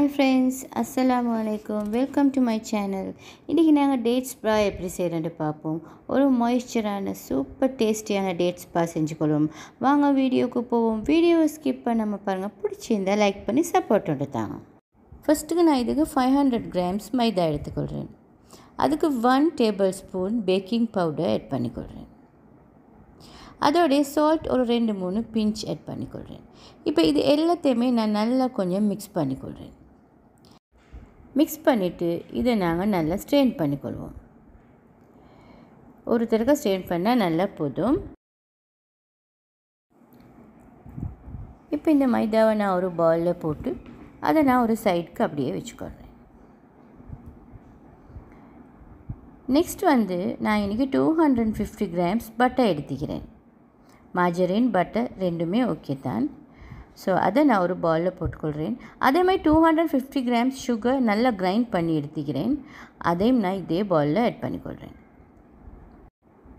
Hi friends, Assalamu alaikum. Welcome to my channel. இன்றைக்கி நாங்கள் dates ப்ரா எப்படி செய்கிறேன்னு பார்ப்போம். ஒரு மாய்ஸ்சரான சூப்பர் டேஸ்டியான டேட்ஸ் ப்ரா செஞ்சுக்கொள்வோம். வாங்க வீடியோக்கு போவோம். வீடியோவை ஸ்கிப் பண்ணாமல் பாருங்கள். பிடிச்சிருந்தால் லைக் பண்ணி சப்போர்ட் கொடுத்தாங்க. ஃபஸ்ட்டுக்கு நான் இதுக்கு 500 grams மைதா எடுத்துக்கொள்கிறேன். அதுக்கு 1 tablespoon பேக்கிங் பவுடர் ஆட் பண்ணிக்கொள்கிறேன். அதோடைய சால்ட் ஒரு 2-3 பிஞ்ச் ஆட் பண்ணிக்கொள்கிறேன். இப்போ இது எல்லாத்தையுமே நான் நல்லா கொஞ்சம் மிக்ஸ் பண்ணிக்கொள்கிறேன். மிக்ஸ் பண்ணிவிட்டு இதை நாங்கள் நல்லா ஸ்ட்ரெயின் பண்ணிக்கொள்வோம். ஒரு தடவை ஸ்ட்ரெயின் பண்ணால் நல்லா போதும். இப்போ இந்த மைதாவை நான் ஒரு பவுலில் போட்டு அதை நான் ஒரு சைடுக்கு அப்படியே வச்சுக்கொள்கிறேன். நெக்ஸ்ட் நான் இன்றைக்கி 250 grams பட்டர் எடுத்துக்கிறேன். மார்ஜரின் பட்டர் ரெண்டுமே ஓகே தான். ஸோ அதை நான் ஒரு பவுலில் போட்டுக்கொள்கிறேன். அதே மாதிரி 250 grams சுகர் நல்லா கிரைண்ட் பண்ணி எடுத்துக்கிறேன். அதையும் நான் இதே பவுலில் ஆட் பண்ணிக்கொள்கிறேன்.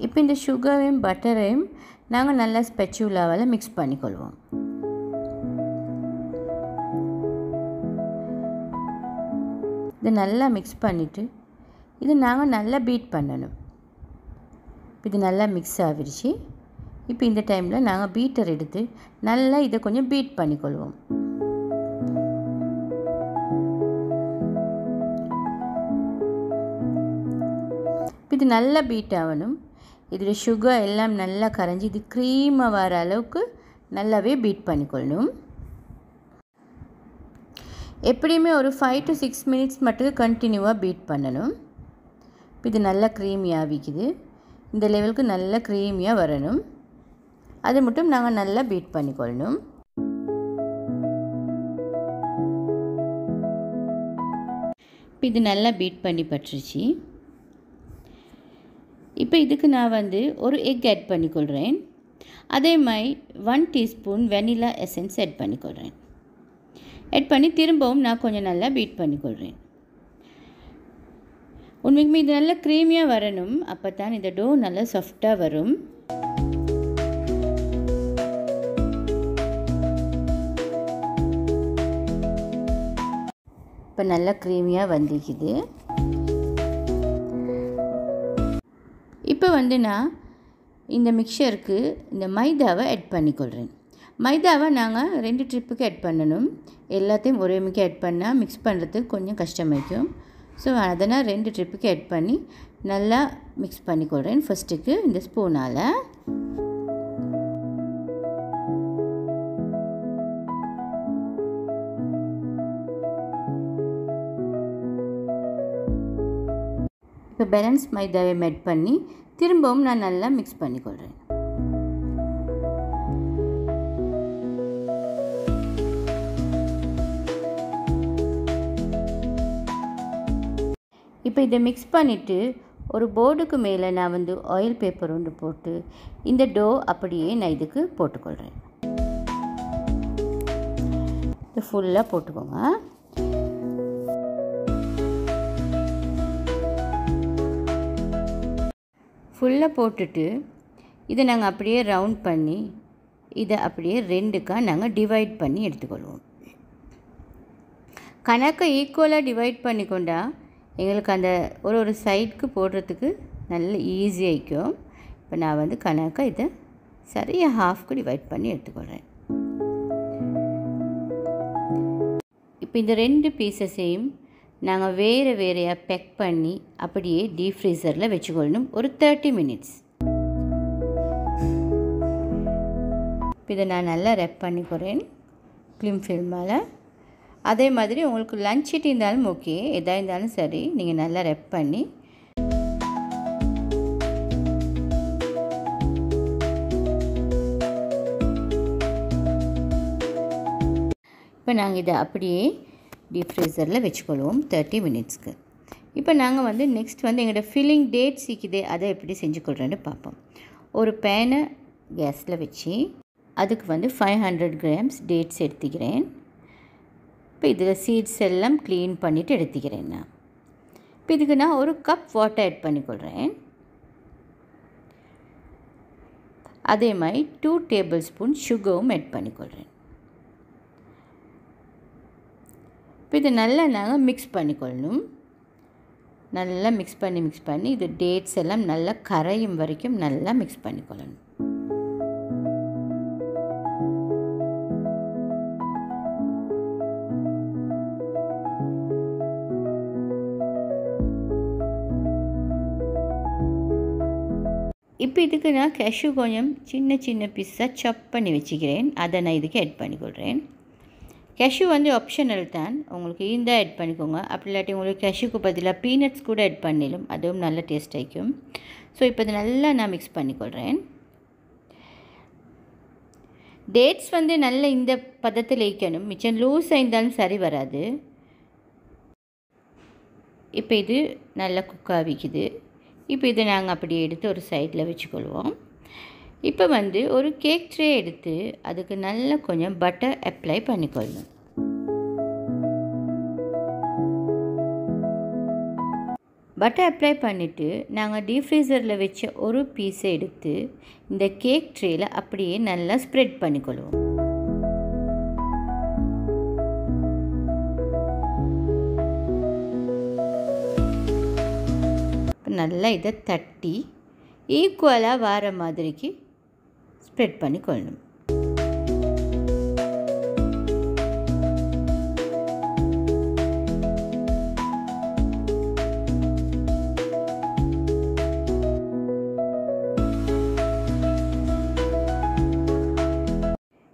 இப்போ இந்த சுகரையும் பட்டரையும் நாங்கள் நல்லா ஸ்பெச்சுலாவால் மிக்ஸ் பண்ணிக்கொள்வோம். இதை நல்லா மிக்ஸ் பண்ணிவிட்டு இது நாங்கள் நல்லா பீட் பண்ணணும். இது நல்லா மிக்ஸ் ஆகிடுச்சு. இப்போ இந்த டைமில் நாங்கள் பீட்டர் எடுத்து நல்லா இதை கொஞ்சம் பீட் பண்ணிக்கொள்வோம். இது நல்லா பீட் ஆகணும். இதில் சுகர் எல்லாம் நல்லா கரைஞ்சி இது க்ரீமாக வர அளவுக்கு நல்லாவே பீட் பண்ணிக்கொள்ளணும். எப்படியுமே ஒரு 5 to 6 minutes மட்டும் கண்டினியூவாக பீட் பண்ணணும். இது நல்லா க்ரீமியாக ஆகிக்குது. இந்த லெவலுக்கு நல்லா க்ரீமியாக வரணும். அது மட்டும் நாங்கள் நல்லா பீட் பண்ணிக்கொள்ளணும். இப்போ இது நல்லா பீட் பண்ணி பட்டுருச்சு. இப்போ இதுக்கு நான் ஒரு எக் ஆட் பண்ணிக்கொள்கிறேன். அதே மாதிரி 1 teaspoon வெனிலா எசன்ஸ் ஆட் பண்ணிக்கொள்கிறேன். ஆட் பண்ணி திரும்பவும் நான் கொஞ்சம் நல்லா பீட் பண்ணிக்கொள்கிறேன். உண்மைக்குமே இது நல்லா க்ரீமியாக வரணும். அப்போ தான் இந்த டோ நல்லா சாஃப்டாக வரும். இப்போ நல்லா க்ரீமியாக வந்துக்குது. இப்போ நான் இந்த மிக்சருக்கு இந்த மைதாவை ஆட் பண்ணிக்கொள்கிறேன். மைதாவை நாங்கள் 2 ட்ரிப்புக்கு ஆட் பண்ணணும். எல்லாத்தையும் ஒரே மிக்க ஆட் பண்ணால் மிக்ஸ் பண்ணுறதுக்கு கொஞ்சம் கஷ்டமாயிக்கும். ஸோ அதை நான் 2 ட்ரிப்புக்கு ஆட் பண்ணி நல்லா மிக்ஸ் பண்ணிக்கொள்கிறேன். ஃபஸ்ட்டுக்கு இந்த ஸ்பூனால் இப்போ பேலன்ஸ் மைதாவை ஆட் பண்ணி திரும்பவும் நான் நல்லா மிக்ஸ் பண்ணிக்கொள்கிறேன். இப்போ இதை மிக்ஸ் பண்ணிவிட்டு ஒரு போர்டுக்கு மேலே நான் ஆயில் பேப்பர் ஒன்று போட்டு இந்த டோ அப்படியே நான் இதுக்கு போட்டுக்கொள்கிறேன். இது ஃபுல்லாக போட்டுக்கோங்க. ஃபுல்லாக போட்டுட்டு இதை நாங்கள் அப்படியே ரவுண்ட் பண்ணி இதை அப்படியே 2க்காக நாங்கள் டிவைட் பண்ணி எடுத்துக்கொள்வோம். கணக்கை ஈக்குவலாக டிவைட் பண்ணிக்கொண்டா எங்களுக்கு அந்த ஒரு சைடுக்கு போடுறதுக்கு நல்ல ஈஸியாகிக்கும். இப்போ நான் கணக்கை இதை சரியாக ஹாஃப்க்கு டிவைட் பண்ணி எடுத்துக்கொள்கிறேன். இப்போ இந்த 2 பீசஸையும் நாங்கள் வேறையாக பேக் பண்ணி அப்படியே டீப் ஃப்ரீசரில் வச்சுக்கொள்ளணும் ஒரு 30 minutes. இதை நான் நல்லா ரெப் பண்ணிக்கிறேன் க்ளிம் ஃபில்மால். அதே மாதிரி உங்களுக்கு லஞ்ச் ஷீட் இருந்தாலும் ஓகே, எதாக இருந்தாலும் சரி, நீங்கள் நல்லா ரெப் பண்ணி இப்போ நாங்கள் இதை அப்படியே டீப் ஃப்ரீசரில் வச்சுக்கொள்வோம் 30 minutesக்கு. இப்போ நாங்கள் நெக்ஸ்ட் எங்களோட ஃபில்லிங் டேட்ஸ் இருக்குது அதை எப்படி செஞ்சுக்கொள்கிறேன்னு பார்ப்போம். ஒரு பேனை கேஸில் வச்சு அதுக்கு 500 grams டேட்ஸ் எடுத்துக்கிறேன். இப்போ இதில் சீட்ஸ் எல்லாம் க்ளீன் பண்ணிவிட்டு எடுத்துக்கிறேன். நான் இப்போ இதுக்கு நான் ஒரு கப் வாட்டர் ஆட் பண்ணிக்கொள்கிறேன். அதே மாதிரி 2 tablespoon சுகரும் ஆட் பண்ணிக்கொள்கிறேன். இப்போ இதை நல்லா நாங்கள் மிக்ஸ் பண்ணிக்கொள்ளணும். நல்லா மிக்ஸ் பண்ணி இது டேட்ஸ் எல்லாம் நல்லா கரையும் வரைக்கும் நல்லா மிக்ஸ் பண்ணிக்கொள்ளணும். இப்போ இதுக்கு நான் கேஷ்யூ கொஞ்சம் சின்ன சின்ன பீஸாக சாப் பண்ணி வச்சுக்கிறேன். அதை நான் இதுக்கு ஆட் பண்ணிக்கொள்கிறேன். கேஷ்யூ வந்து ஆப்ஷனல் தான், உங்களுக்கு இருந்தால் ஆட் பண்ணிக்கோங்க. அப்படி இல்லாட்டி உங்களுக்கு கேஷ்யூக்கு பதிலாக பீனட்ஸ் கூட ஆட் பண்ணிடும், அதுவும் நல்ல டேஸ்ட் ஆகிக்கும். ஸோ இப்போ இது நல்லா நான் மிக்ஸ் பண்ணிக்கொள்கிறேன். டேட்ஸ் வந்து நல்ல இந்த பதத்தில் வைக்கணும், மிச்சம் லூஸாக இருந்தாலும் சரி வராது. இப்போ இது நல்லா குக் ஆகிக்குது. இப்போ இதை நாங்கள் அப்படியே எடுத்து ஒரு சைடில் வச்சுக்கொள்வோம். இப்போ வந்து ஒரு கேக் ட்ரே எடுத்து அதுக்கு நல்லா கொஞ்சம் பட்டர் அப்ளை பண்ணிக்கொள்ளணும். பட்டர் அப்ளை பண்ணிவிட்டு நாங்கள் டீப் ஃப்ரீசரில் வச்ச ஒரு பீஸை எடுத்து இந்த கேக் ட்ரேயில் அப்படியே நல்லா ஸ்ப்ரெட் பண்ணிக்கொள்வோம். நல்லா இதை தட்டி ஈக்குவலாக வர மாதிரிக்கு ஸ்ப்ரெட் பண்ணிக்கொள்ளணும்.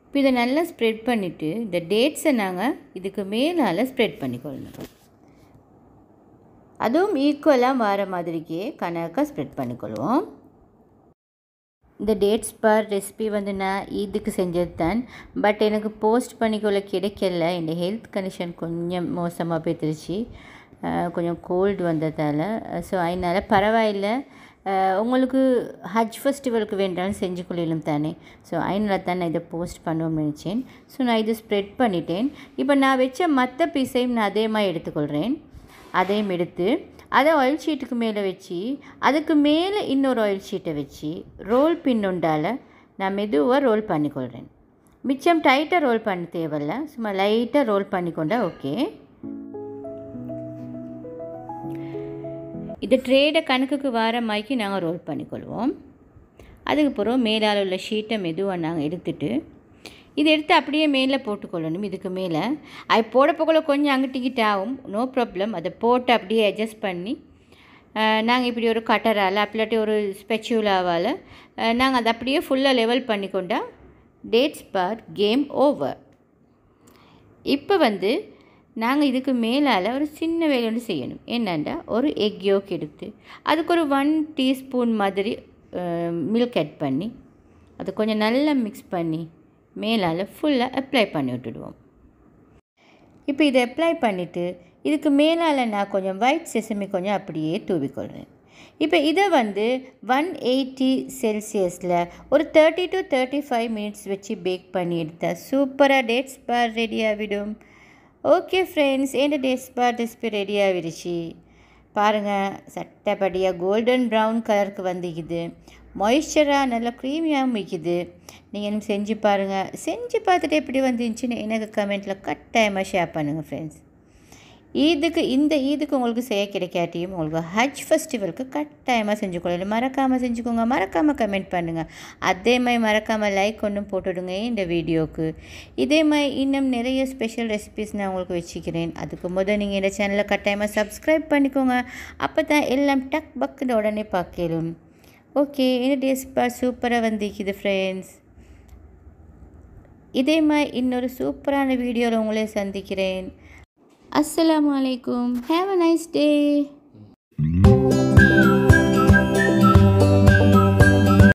இப்போ இதை நல்லா ஸ்ப்ரெட் பண்ணிவிட்டு இந்த டேட்ஸை நாங்கள் இதுக்கு மேலால் ஸ்ப்ரெட் பண்ணிக்கொள்ளணும். அதுவும் ஈக்குவலாக வர மாதிரிக்கே கணக்காக ஸ்ப்ரெட் பண்ணிக்கொள்வோம். இந்த டேட்ஸ் பார் ரெசிபி வந்து நான் இதுக்கு செஞ்சது தான். பட் எனக்கு போஸ்ட் பண்ணிக்கொள்ள கிடைக்கல. இந்த ஹெல்த் கண்டிஷன் கொஞ்சம் மோசமாக போய்த்துருச்சு, கொஞ்சம் கோல்டு வந்ததால். ஸோ அதனால் பரவாயில்லை, உங்களுக்கு ஹஜ் ஃபெஸ்டிவலுக்கு வேண்டாலும் செஞ்சு கொள்ளும் தானே. ஸோ அதனால தான் நான் இதை போஸ்ட் பண்ணுவோம்னு நினச்சேன். ஸோ நான் இதை ஸ்ப்ரெட் பண்ணிட்டேன். இப்போ நான் வச்ச மற்ற பீஸையும் நான் அதே மாதிரி எடுத்துக்கொள்கிறேன். அதையும் எடுத்து அதை ஆயில் ஷீட்டுக்கு மேலே வச்சு அதுக்கு மேலே இன்னொரு ஆயில் ஷீட்டை வச்சு ரோல் பின்னுண்டால் நான் மெதுவாக ரோல் பண்ணிக்கொள்கிறேன். மிச்சம் டைட்டாக ரோல் பண்ண தேவையில்லை, சும்மா லைட்டாக ரோல் பண்ணிக்கொண்டா ஓகே. இந்த ட்ரேடை கணக்குக்கு வர மாதிரி நாங்கள் ரோல் பண்ணிக்கொள்வோம். அதுக்கப்புறம் மேலால் உள்ள ஷீட்டை மெதுவாக நாங்கள் எடுத்துட்டு இதை எடுத்து அப்படியே மேலே போட்டுக்கொள்ளணும். இதுக்கு மேலே அது போட போகல கொஞ்சம் அங்கிட்டிக்கிட்ட ஆகும், நோ ப்ராப்ளம். அதை போட்டு அப்படியே அட்ஜஸ்ட் பண்ணி நாங்கள் இப்படி ஒரு கட்டரால் அப்படிலாட்டி ஒரு ஸ்பெச்சுலாவால் நாங்கள் அதை அப்படியே ஃபுல்லாக லெவல் பண்ணிக்கொண்டா டேட்ஸ் பார் கேம் ஓவர். இப்போ வந்து நாங்கள் இதுக்கு மேலால் ஒரு சின்ன வேலை ஒன்று செய்யணும். என்னென்னா ஒரு எக் யோக் எடுத்து அதுக்கு ஒரு 1 டீஸ்பூன் மாதிரி மில்க் ஆட் பண்ணி அதை கொஞ்சம் நல்லா மிக்ஸ் பண்ணி மேலால் ஃபுல்லாக அப்ளை பண்ணி விட்டுடுவோம். இப்போ இதை அப்ளை பண்ணிவிட்டு இதுக்கு மேலால் நான் கொஞ்சம் ஒயிட் செசமி கொஞ்சம் அப்படியே தூவிக்கொள்கிறேன். இப்போ இதை வந்து 180 செல்சியஸில் ஒரு 30 to 35 மினிட்ஸ் வச்சு பேக் பண்ணி எடுத்தால் சூப்பராக டேட்ஸ் பார் ரெடி ஆகிடும். ஓகே ஃப்ரெண்ட்ஸ், என் டேட்ஸ் பார் ரெசிபி ரெடி ஆகிடுச்சு. பாருங்கள், சட்டப்படியாக கோல்டன் ப்ரௌன் கலருக்கு வந்துக்குது, மாய்ஸ்சராக நல்லா க்ரீமியாகவும் வைக்குது. நீங்கள் செஞ்சு பாருங்கள். செஞ்சு பார்த்துட்டு எப்படி வந்துச்சுன்னு எனக்கு கமெண்ட்டில் கட்டாயமாக ஷேர் பண்ணுங்கள் ஃப்ரெண்ட்ஸ். ஈதுக்கு உங்களுக்கு செய்ய கிடைக்காட்டியும் உங்களுக்கு ஹஜ் ஃபெஸ்டிவலுக்கு கட்டாயமாக செஞ்சு கொள்ளலாம். மறக்காமல் செஞ்சுக்கோங்க, மறக்காமல் கமெண்ட் பண்ணுங்கள். அதே மாதிரி மறக்காமல் லைக் ஒன்றும் போட்டுவிடுங்க இந்த வீடியோவுக்கு. இதே மாதிரி இன்னும் நிறைய ஸ்பெஷல் ரெசிபிஸ் நான் உங்களுக்கு வச்சுக்கிறேன். அதுக்கு முதல் நீங்கள் இந்த சேனலை கட்டாயமாக சப்ஸ்கிரைப் பண்ணிக்கோங்க. அப்போ தான் எல்லாம் டக் பக்குன்னு உடனே பார்க்கலும். ஓகே, இந்த டேட்ஸ் பார் சூப்பராக வந்துக்குது ஃப்ரெண்ட்ஸ். இதே மாதிரி இன்னொரு சூப்பரான வீடியோவில் உங்களே சந்திக்கிறேன். அஸ்ஸலாமு அலைக்கும். Have a nice day.